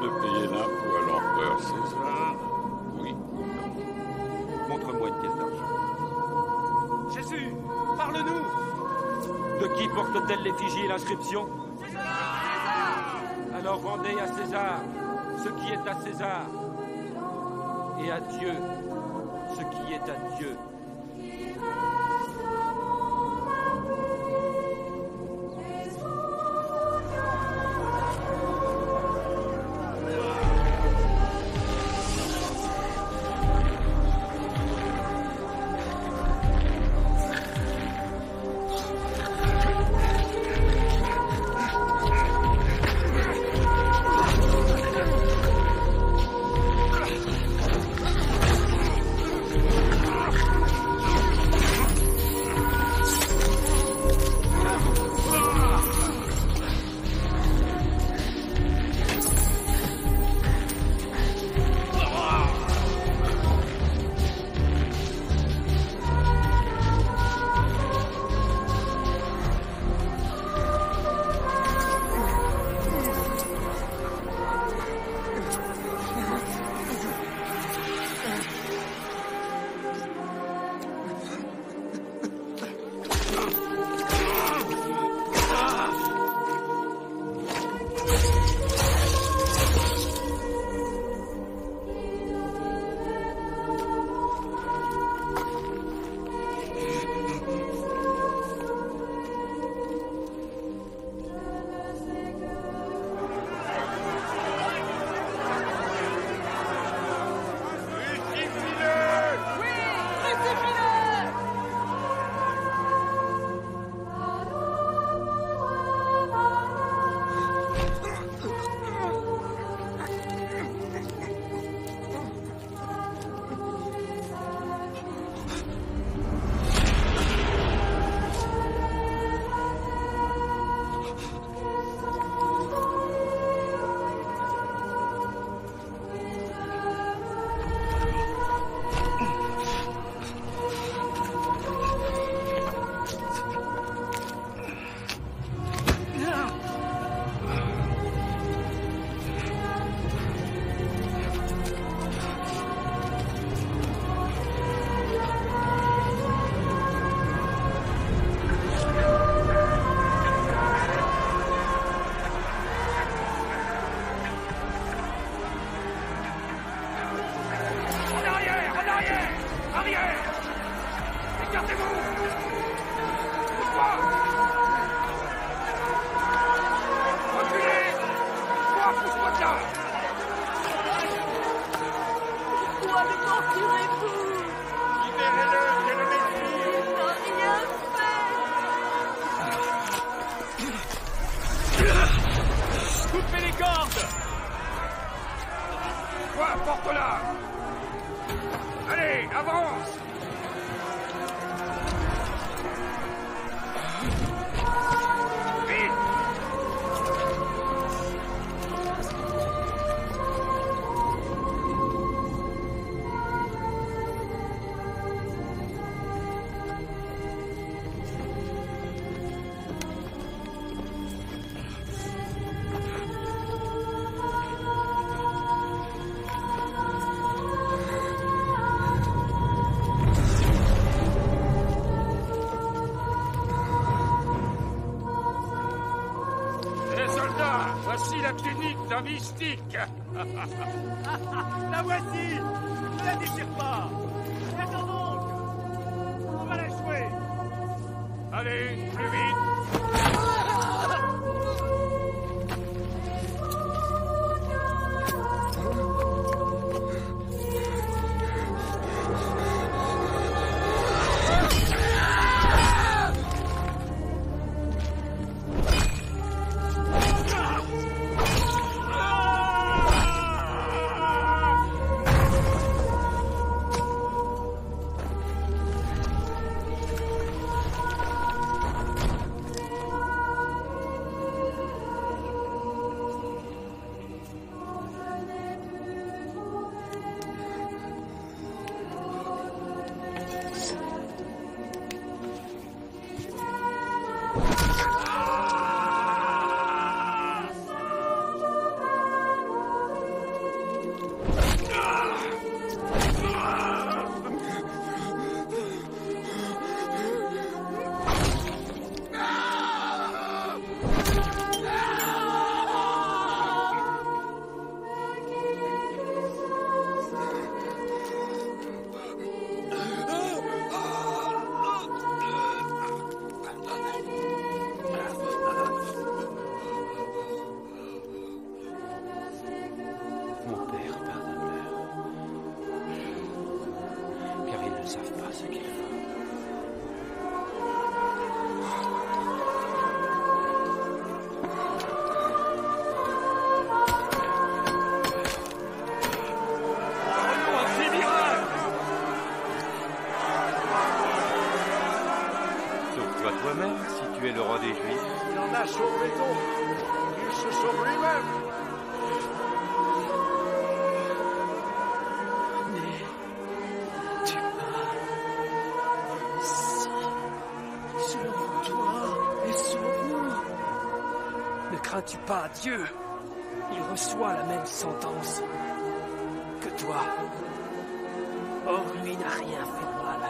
de payer l'impôt à l'empereur César? Oui ou non? Montre-moi une pièce d'argent. Jésus, parle-nous! De qui porte-t-elle l'effigie et l'inscription? César! Alors rendez à César ce qui est à César, et à Dieu ce qui est à Dieu. Porte-la! Allez, avance! Vite! Voici la tunique d'un mystique. La voici. Ne la déchire pas. Attends donc. On va la jouer. Allez, plus vite. ce qu'il faut. Sauve-toi toi-même si tu es le roi des Juifs. Il en a sauvé d'autres. Il se sauve lui-même. N'es-tu pas ici? Sauve-toi et sauve-nous. Ne crains-tu pas Dieu? Il reçoit la même sentence que toi. Or, lui n'a rien fait de mal.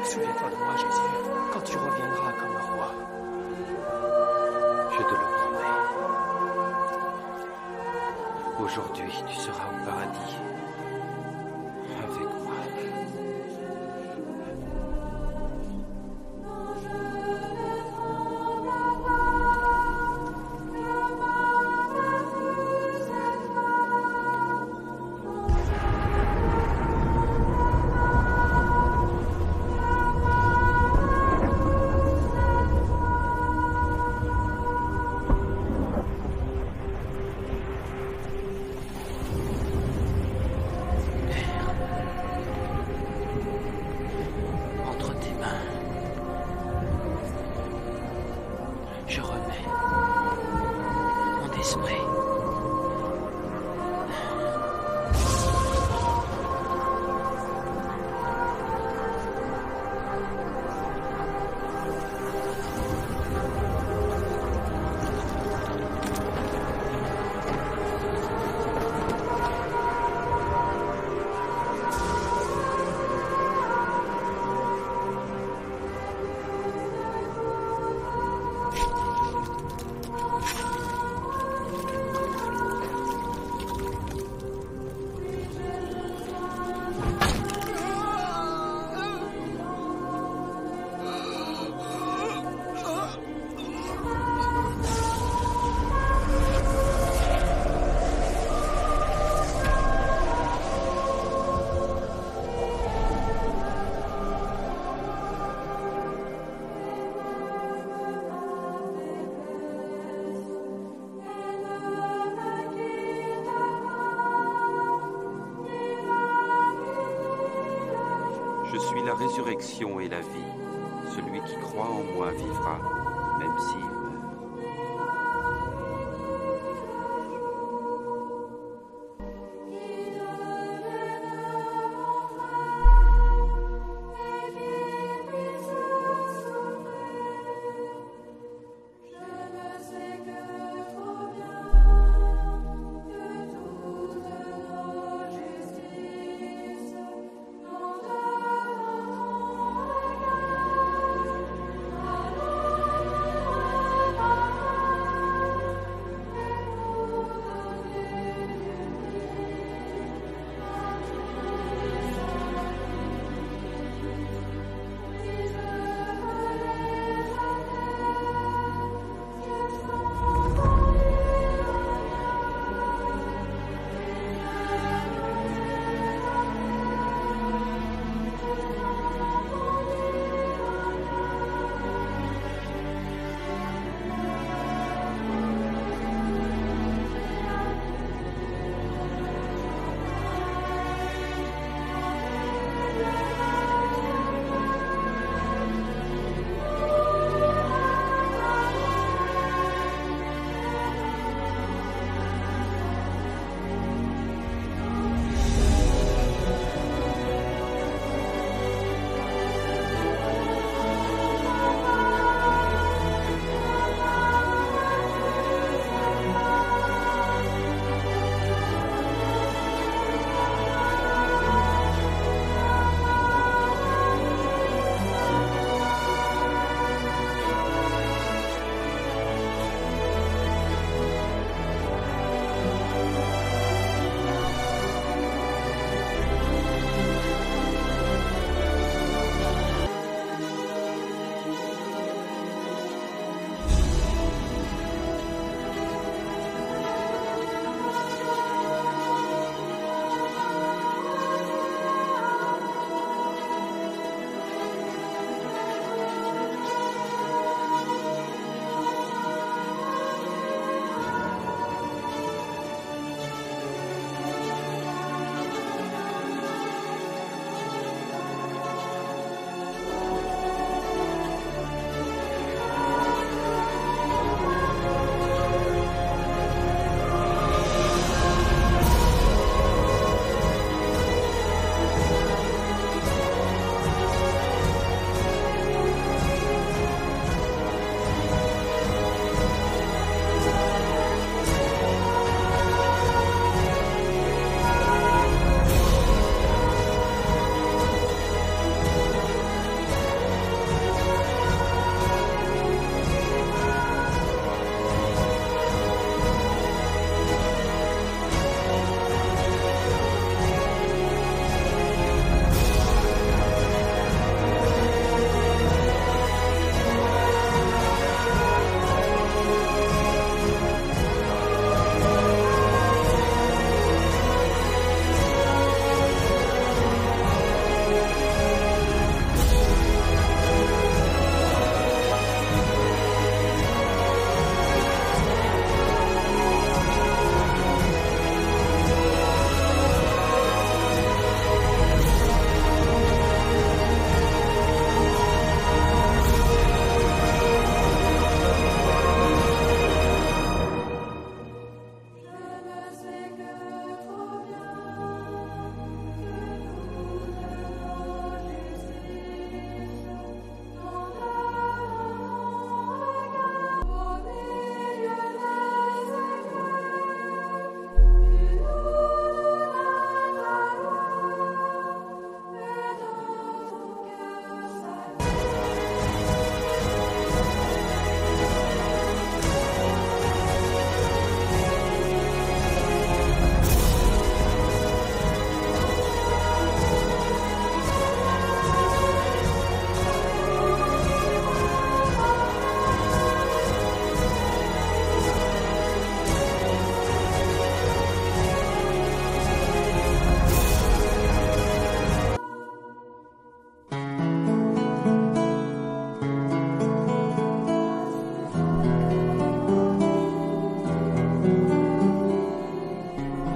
Souviens-toi de moi, Jésus, quand tu reviendras comme un roi. Je te le promets. Aujourd'hui, tu seras au paradis. Avec moi. Entre tes mains, je remets mon esprit. Je suis la résurrection et la vie. Celui qui croit en moi vivra, même s'il meurt. Amen.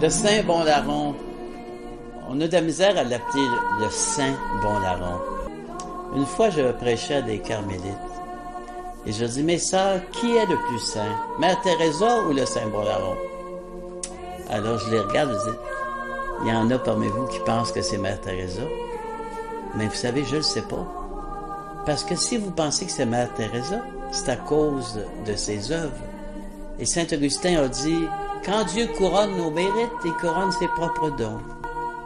Le Saint Bon Larron, on a de la misère à l'appeler le Saint Bon Larron. Une fois, je prêchais à des carmélites. Et je dis, mes sœurs, qui est le plus saint? Mère Teresa ou le Saint Bon Larron? Alors je les regarde et je dis, il y en a parmi vous qui pensent que c'est Mère Teresa. Mais vous savez, je ne le sais pas. Parce que si vous pensez que c'est Mère Teresa, c'est à cause de ses œuvres. Et Saint Augustin a dit, quand Dieu couronne nos mérites, il couronne ses propres dons.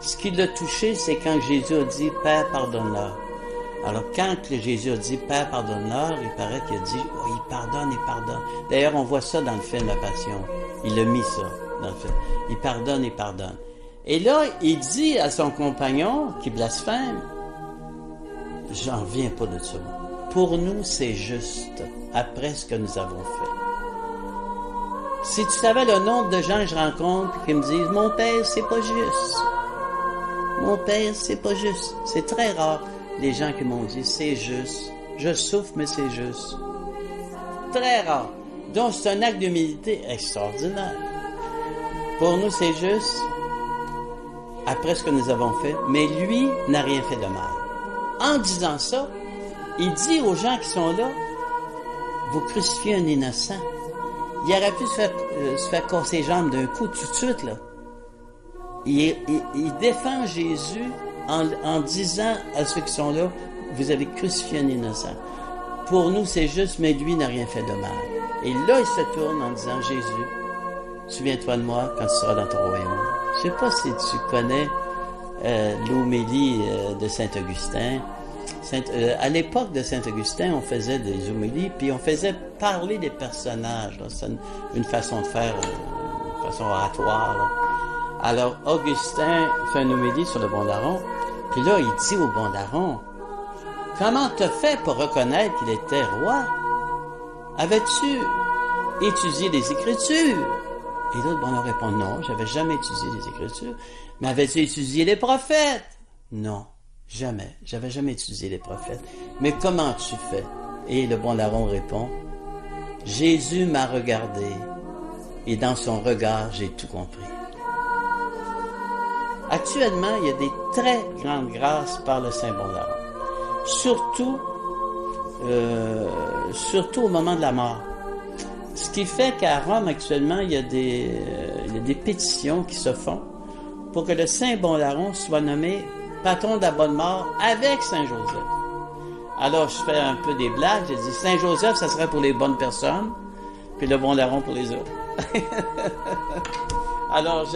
Ce qui l'a touché, c'est quand Jésus a dit, Père, pardonne-leur. Alors, quand Jésus a dit « Père, pardonne-leur », il paraît qu'il a dit « Oh, il pardonne, il pardonne ». D'ailleurs, on voit ça dans le film La Passion. Il a mis ça dans le film. Il pardonne, il pardonne. Et là, il dit à son compagnon, qui blasphème, « J'en reviens pas de ça. Pour nous, c'est juste, après ce que nous avons fait. » Si tu savais le nombre de gens que je rencontre qui me disent « Mon père, c'est pas juste. Mon père, c'est pas juste. » C'est très rare. Les gens qui m'ont dit, c'est juste. Je souffre, mais c'est juste. Très rare. Donc, c'est un acte d'humilité extraordinaire. Pour nous, c'est juste, après ce que nous avons fait, mais lui n'a rien fait de mal. En disant ça, il dit aux gens qui sont là, vous crucifiez un innocent. Il aurait pu se faire casser les jambes d'un coup tout de suite, là. Il défend Jésus en disant à ceux qui sont là, vous avez crucifié un innocent. Pour nous, c'est juste, mais lui n'a rien fait de mal. Et là, il se tourne en disant, Jésus, souviens-toi de moi quand tu seras dans ton royaume. Je sais pas si tu connais l'homélie de Saint-Augustin. À l'époque de Saint-Augustin, on faisait des homélies, puis on faisait parler des personnages. C'est une façon de faire, une façon oratoire. Là. Alors, Augustin fait une homélie sur le Bon Larron, puis là, il dit au Bon Larron, « Comment t'as fait pour reconnaître qu'il était roi? Avais-tu étudié les Écritures? » Et là, le Bon Larron répond, « Non, j'avais jamais étudié les Écritures. Mais avais-tu étudié les prophètes? » « Non, jamais. J'avais jamais étudié les prophètes. Mais comment tu fais? » Et le Bon Larron répond, « Jésus m'a regardé, et dans son regard, j'ai tout compris. » Actuellement, il y a des très grandes grâces par le Saint Bon Larron. Surtout au moment de la mort. Ce qui fait qu'à Rome, actuellement, il y a des pétitions qui se font pour que le Saint Bon Larron soit nommé patron de la bonne mort avec Saint Joseph. Alors, je fais un peu des blagues. J'ai dit, Saint Joseph, ça serait pour les bonnes personnes, puis le Bon Larron pour les autres. Alors,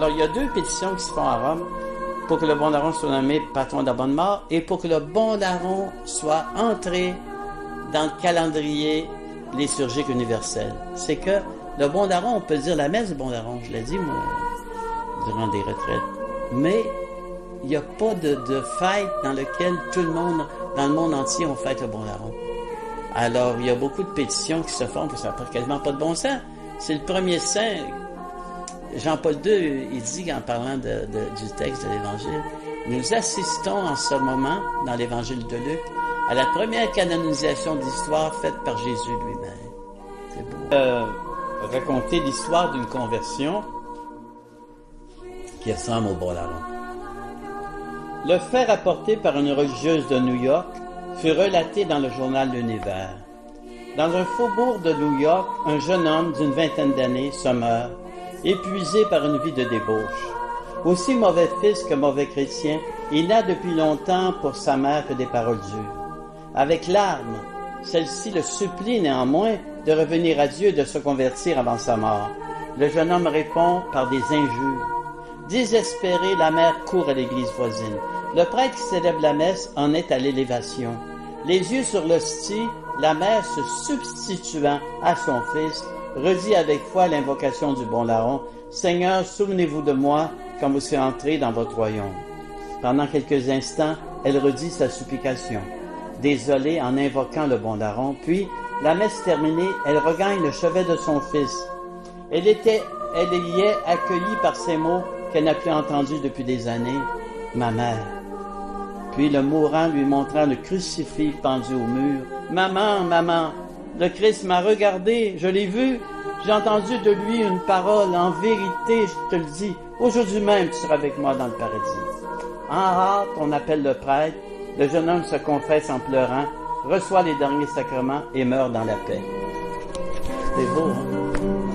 il y a 2 pétitions qui se font à Rome pour que le Bon Larron soit nommé patron de la bonne mort et pour que le Bon Larron soit entré dans le calendrier liturgique universel. C'est que le Bon Larron, on peut dire la messe du Bon Larron, je l'ai dit, moi, durant des retraites. Mais il n'y a pas de fête dans laquelle tout le monde, dans le monde entier, on fête le Bon Larron. Alors, il y a beaucoup de pétitions qui se font, parce que ça n'a quasiment pas de bon sens. C'est le premier saint. Jean-Paul II, il dit, en parlant du texte de l'Évangile, nous assistons en ce moment, dans l'Évangile de Luc, à la première canonisation de l'histoire faite par Jésus lui-même. C'est beau. Raconter l'histoire d'une conversion qui ressemble au Bon Larron. Le fait rapporté par une religieuse de New York fut relaté dans le journal L'Univers. Dans un faubourg de New York, un jeune homme d'une 20aine d'années se meurt, épuisé par une vie de débauche. Aussi mauvais fils que mauvais chrétien, il n'a depuis longtemps pour sa mère que des paroles dures. Avec larmes, celle-ci le supplie néanmoins de revenir à Dieu et de se convertir avant sa mort. Le jeune homme répond par des injures. Désespérée, la mère court à l'église voisine. Le prêtre qui célèbre la messe en est à l'élévation. Les yeux sur l'hostie, la mère se substituant à son fils, redit avec foi l'invocation du Bon Larron. « Seigneur, souvenez-vous de moi quand vous serez entré dans votre royaume. » Pendant quelques instants, elle redit sa supplication, désolée en invoquant le Bon Larron, puis, la messe terminée, elle regagne le chevet de son fils. Elle y est accueillie par ces mots qu'elle n'a plus entendus depuis des années, « Ma mère ». Puis le mourant lui montrant le crucifix pendu au mur, « Maman, maman, le Christ m'a regardé, je l'ai vu, J'ai entendu de lui une parole. En vérité, je te le dis, aujourd'hui même, tu seras avec moi dans le paradis. En hâte, on appelle le prêtre. Le jeune homme se confesse en pleurant, reçoit les derniers sacrements et meurt dans la paix. C'est beau, hein?